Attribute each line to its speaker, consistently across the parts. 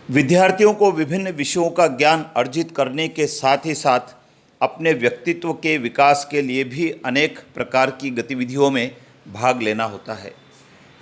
Speaker 1: विद्यार्थियों को विभिन्न विषयों का ज्ञान अर्जित करने के साथ ही साथ अपने व्यक्तित्व के विकास के लिए भी अनेक प्रकार की गतिविधियों में भाग लेना होता है।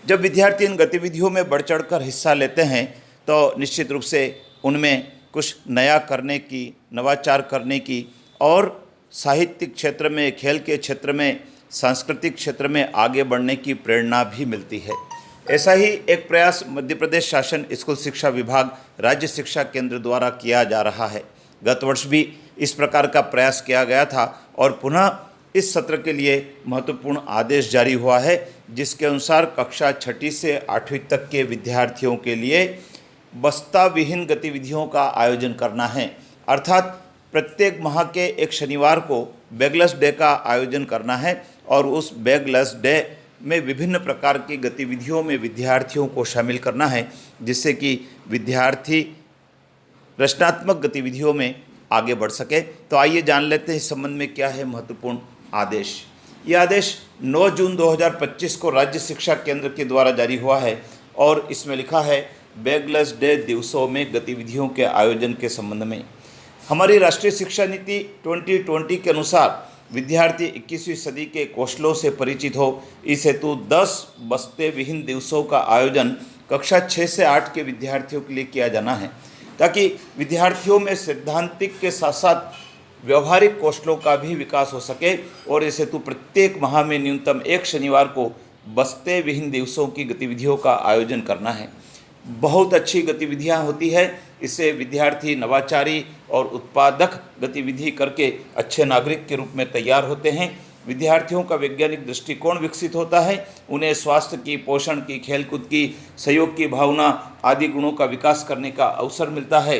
Speaker 1: जब विद्यार्थी इन गतिविधियों में बढ़ चढ़कर हिस्सा लेते हैं तो निश्चित रूप से उनमें कुछ नया करने की, नवाचार करने की और साहित्यिक क्षेत्र में, खेल के क्षेत्र में, सांस्कृतिक क्षेत्र में आगे बढ़ने की प्रेरणा भी मिलती है। ऐसा ही एक प्रयास मध्य प्रदेश शासन स्कूल शिक्षा विभाग राज्य शिक्षा केंद्र द्वारा किया जा रहा है। गत वर्ष भी इस प्रकार का प्रयास किया गया था और पुनः इस सत्र के लिए महत्वपूर्ण आदेश जारी हुआ है, जिसके अनुसार कक्षा 6ठी से 8वीं तक के विद्यार्थियों के लिए बस्ता विहीन गतिविधियों का आयोजन करना है। अर्थात प्रत्येक माह के एक शनिवार को बैगलेस डे का आयोजन करना है और उस बैगलेस डे में विभिन्न प्रकार की गतिविधियों में विद्यार्थियों को शामिल करना है, जिससे कि विद्यार्थी रचनात्मक गतिविधियों में आगे बढ़ सके। तो आइए जान लेते हैं इस संबंध में क्या है महत्वपूर्ण आदेश। ये आदेश 9 जून 2025 को राज्य शिक्षा केंद्र के द्वारा जारी हुआ है और इसमें लिखा है बैगलेस डे दिवसों में गतिविधियों के आयोजन के संबंध में। हमारी राष्ट्रीय शिक्षा नीति 2020 के अनुसार विद्यार्थी 21वीं सदी के कौशलों से परिचित हो, इस हेतु 10 बस्ते विहीन दिवसों का आयोजन कक्षा 6 से 8 के विद्यार्थियों के लिए किया जाना है, ताकि विद्यार्थियों में सैद्धांतिक के साथ साथ व्यवहारिक कौशलों का भी विकास हो सके। और इस हेतु प्रत्येक माह में न्यूनतम एक शनिवार को बस्ते विहीन दिवसों की गतिविधियों का आयोजन करना है। बहुत अच्छी गतिविधियां होती है, इससे विद्यार्थी नवाचारी और उत्पादक गतिविधि करके अच्छे नागरिक के रूप में तैयार होते हैं। विद्यार्थियों का वैज्ञानिक दृष्टिकोण विकसित होता है, उन्हें स्वास्थ्य की, पोषण की, खेलकूद की, सहयोग की भावना आदि गुणों का विकास करने का अवसर मिलता है।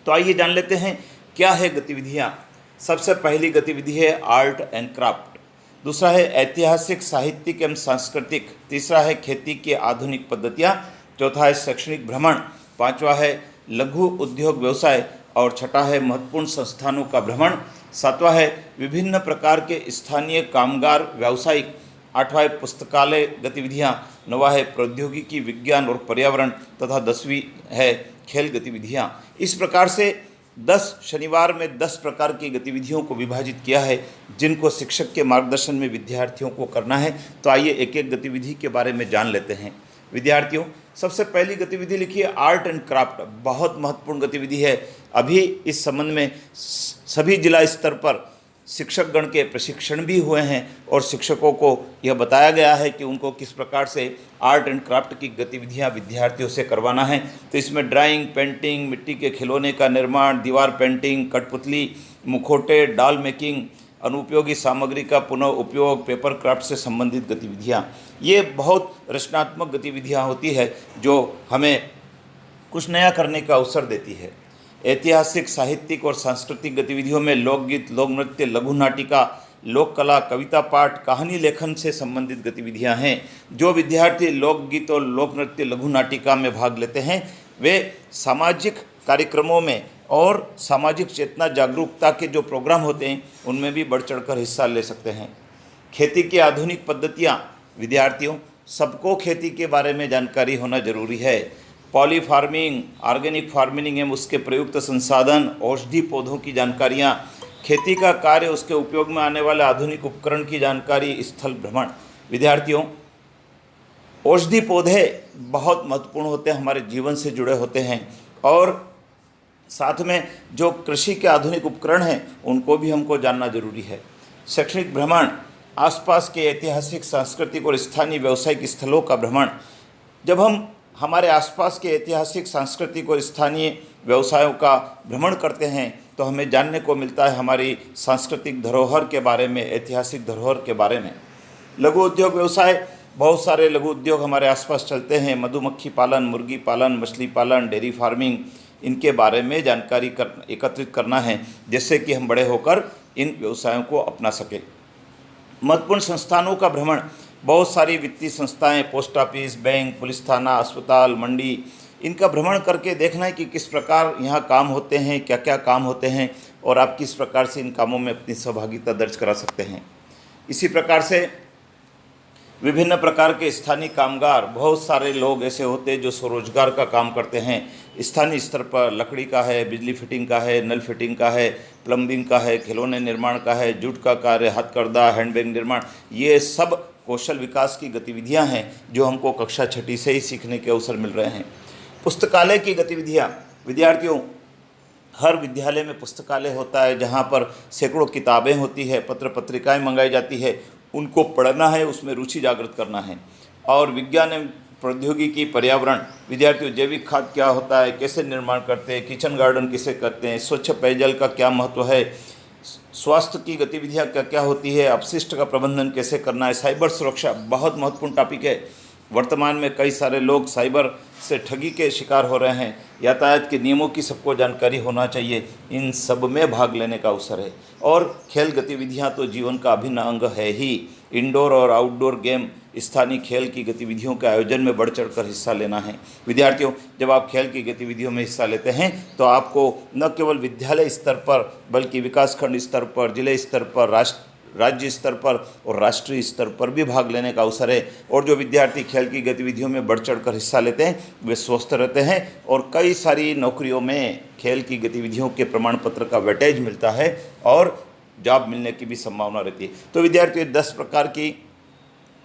Speaker 1: तो आइए जान लेते हैं क्या है गतिविधियाँ। सबसे पहली गतिविधि है आर्ट एंड क्राफ्ट, दूसरा है ऐतिहासिक, साहित्यिक एवं सांस्कृतिक, तीसरा है खेती की आधुनिक पद्धतियाँ, चौथा है शैक्षणिक भ्रमण, पांचवा है लघु उद्योग व्यवसाय और छठा है महत्वपूर्ण संस्थानों का भ्रमण, सातवां है विभिन्न प्रकार के स्थानीय कामगार व्यावसायिक, आठवां है पुस्तकालय गतिविधियाँ, नौवां है प्रौद्योगिकी, विज्ञान और पर्यावरण तथा 10वीं है खेल गतिविधियाँ। इस प्रकार से 10 शनिवार में 10 प्रकार की गतिविधियों को विभाजित किया है, जिनको शिक्षक के मार्गदर्शन में विद्यार्थियों को करना है। तो आइए एक एक गतिविधि के बारे में जान लेते हैं। विद्यार्थियों, सबसे पहली गतिविधि लिखिए आर्ट एंड क्राफ्ट। बहुत महत्वपूर्ण गतिविधि है। अभी इस संबंध में सभी जिला स्तर पर शिक्षकगण के प्रशिक्षण भी हुए हैं और शिक्षकों को यह बताया गया है कि उनको किस प्रकार से आर्ट एंड क्राफ्ट की गतिविधियां विद्यार्थियों से करवाना है। तो इसमें ड्राइंग, पेंटिंग, मिट्टी के खिलौने का निर्माण, दीवार पेंटिंग, कठपुतली, मुखौटे, डॉल मेकिंग, अनुपयोगी सामग्री का पुनः उपयोग, पेपर क्राफ्ट से संबंधित गतिविधियाँ, ये बहुत रचनात्मक गतिविधियाँ होती है जो हमें कुछ नया करने का अवसर देती है। ऐतिहासिक, साहित्यिक और सांस्कृतिक गतिविधियों में लोकगीत, लोक नृत्य, लघु नाटिका, लोक कला, कविता पाठ, कहानी लेखन से संबंधित गतिविधियां हैं। जो विद्यार्थी लोकगीत और लोक नृत्य, लघु नाटिका में भाग लेते हैं वे सामाजिक कार्यक्रमों में और सामाजिक चेतना जागरूकता के जो प्रोग्राम होते हैं उनमें भी बढ़ चढ़कर हिस्सा ले सकते हैं। खेती की आधुनिक पद्धतियाँ, विद्यार्थियों सबको खेती के बारे में जानकारी होना जरूरी है। पॉली फार्मिंग, ऑर्गेनिक फार्मिंग एवं उसके प्रयुक्त संसाधन, औषधि पौधों की जानकारियाँ, खेती का कार्य, उसके उपयोग में आने वाले आधुनिक उपकरण की जानकारी, स्थल भ्रमण। विद्यार्थियों, औषधि पौधे बहुत महत्वपूर्ण होते हैं, हमारे जीवन से जुड़े होते हैं और साथ में जो कृषि के आधुनिक उपकरण हैं उनको भी हमको जानना जरूरी है। शैक्षणिक भ्रमण, आसपास के ऐतिहासिक, सांस्कृतिक और स्थानीय व्यावसायिक स्थलों का भ्रमण। जब हम हमारे आसपास के ऐतिहासिक, सांस्कृतिक और स्थानीय व्यवसायों का भ्रमण करते हैं तो हमें जानने को मिलता है हमारी सांस्कृतिक धरोहर के बारे में, ऐतिहासिक धरोहर के बारे में। लघु उद्योग व्यवसाय, बहुत सारे लघु उद्योग हमारे आसपास चलते हैं। मधुमक्खी पालन, मुर्गी पालन, मछली पालन, डेयरी फार्मिंग, इनके बारे में जानकारी एकत्रित करना है, जिससे कि हम बड़े होकर इन व्यवसायों को अपना सकें। महत्वपूर्ण संस्थानों का भ्रमण, बहुत सारी वित्तीय संस्थाएं, पोस्ट ऑफिस, बैंक, पुलिस थाना, अस्पताल, मंडी, इनका भ्रमण करके देखना है कि किस प्रकार यहाँ काम होते हैं, क्या क्या काम होते हैं और आप किस प्रकार से इन कामों में अपनी सहभागिता दर्ज करा सकते हैं। इसी प्रकार से विभिन्न प्रकार के स्थानीय कामगार, बहुत सारे लोग ऐसे होते हैं जो स्वरोजगार का काम करते हैं। स्थानीय स्तर पर लकड़ी का है, बिजली फिटिंग का है, नल फिटिंग का है, प्लम्बिंग का है, खिलौने निर्माण का है, जूट का कार्य, हथकरघा, हैंडबैग निर्माण, ये सब कौशल विकास की गतिविधियां हैं जो हमको कक्षा छठी से ही सीखने के अवसर मिल रहे हैं। पुस्तकालय की गतिविधियां, विद्यार्थियों, हर विद्यालय में पुस्तकालय होता है जहाँ पर सैकड़ों किताबें होती है, पत्र पत्रिकाएं मंगाई जाती है, उनको पढ़ना है, उसमें रुचि जागृत करना है। और विज्ञान एवं प्रौद्योगिकी, पर्यावरण, विद्यार्थियों, जैविक खाद क्या होता है, कैसे निर्माण करते हैं, किचन गार्डन किसे करते हैं, स्वच्छ पेयजल का क्या महत्व है, स्वास्थ्य की गतिविधियाँ क्या क्या होती है, अपशिष्ट का प्रबंधन कैसे करना है, साइबर सुरक्षा बहुत महत्वपूर्ण टॉपिक है। वर्तमान में कई सारे लोग साइबर से ठगी के शिकार हो रहे हैं। यातायात के नियमों की सबको जानकारी होना चाहिए। इन सब में भाग लेने का अवसर है। और खेल गतिविधियां तो जीवन का अभिन्न अंग है ही। इंडोर और आउटडोर गेम, स्थानीय खेल की गतिविधियों के आयोजन में बढ़ चढ़कर हिस्सा लेना है। विद्यार्थियों, जब आप खेल की गतिविधियों में हिस्सा लेते हैं तो आपको न केवल विद्यालय स्तर पर बल्कि विकासखंड स्तर पर, जिले स्तर पर, राज्य स्तर पर और राष्ट्रीय स्तर पर भी भाग लेने का अवसर है। और जो विद्यार्थी खेल की गतिविधियों में बढ़ चढ़कर हिस्सा लेते हैं वे स्वस्थ रहते हैं और कई सारी नौकरियों में खेल की गतिविधियों के प्रमाण पत्र का वेटेज मिलता है और जॉब मिलने की भी संभावना रहती है। तो विद्यार्थियों, 10 प्रकार की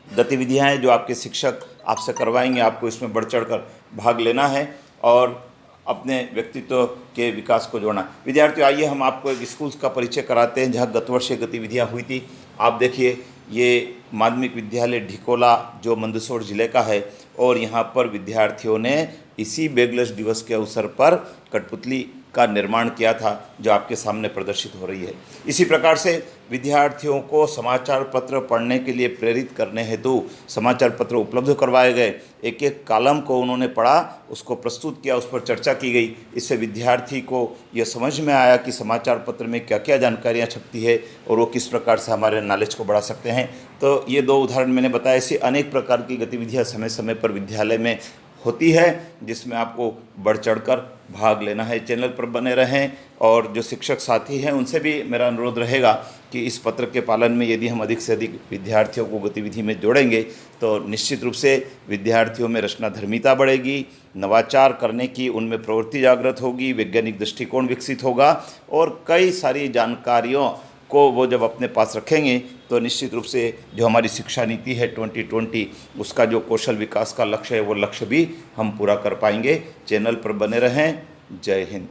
Speaker 1: गतिविधियां हैं जो आपके शिक्षक आपसे करवाएंगे। आपको इसमें बढ़ चढ़कर भाग लेना है और अपने व्यक्तित्व के विकास को जोड़ना। विद्यार्थियों, आइए हम आपको एक स्कूल का परिचय कराते हैं जहाँ गत वर्ष गतिविधियाँ हुई थी। आप देखिए, ये माध्यमिक विद्यालय ढिकोला जो मंदसौर जिले का है और यहाँ पर विद्यार्थियों ने इसी बैगलेस दिवस के अवसर पर कठपुतली का निर्माण किया था जो आपके सामने प्रदर्शित हो रही है। इसी प्रकार से विद्यार्थियों को समाचार पत्र पढ़ने के लिए प्रेरित करने हेतु समाचार पत्र उपलब्ध करवाए गए। एक एक कॉलम को उन्होंने पढ़ा, उसको प्रस्तुत किया, उस पर चर्चा की गई। इससे विद्यार्थी को यह समझ में आया कि समाचार पत्र में क्या क्या जानकारियाँ छपती है और वो किस प्रकार से हमारे नॉलेज को बढ़ा सकते हैं। तो ये 2 उदाहरण मैंने बताया। ऐसी अनेक प्रकार की गतिविधियाँ समय समय पर विद्यालय में होती है जिसमें आपको बढ़ चढ़कर भाग लेना है। चैनल पर बने रहें और जो शिक्षक साथी हैं उनसे भी मेरा अनुरोध रहेगा कि इस पत्र के पालन में यदि हम अधिक से अधिक विद्यार्थियों को गतिविधि में जोड़ेंगे तो निश्चित रूप से विद्यार्थियों में रचनाधर्मिता बढ़ेगी, नवाचार करने की उनमें प्रवृत्ति जागृत होगी, वैज्ञानिक दृष्टिकोण विकसित होगा और कई सारी जानकारियों को वो जब अपने पास रखेंगे तो निश्चित रूप से जो हमारी शिक्षा नीति है 2020 उसका जो कौशल विकास का लक्ष्य है वो लक्ष्य भी हम पूरा कर पाएंगे। चैनल पर बने रहें। जय हिंद।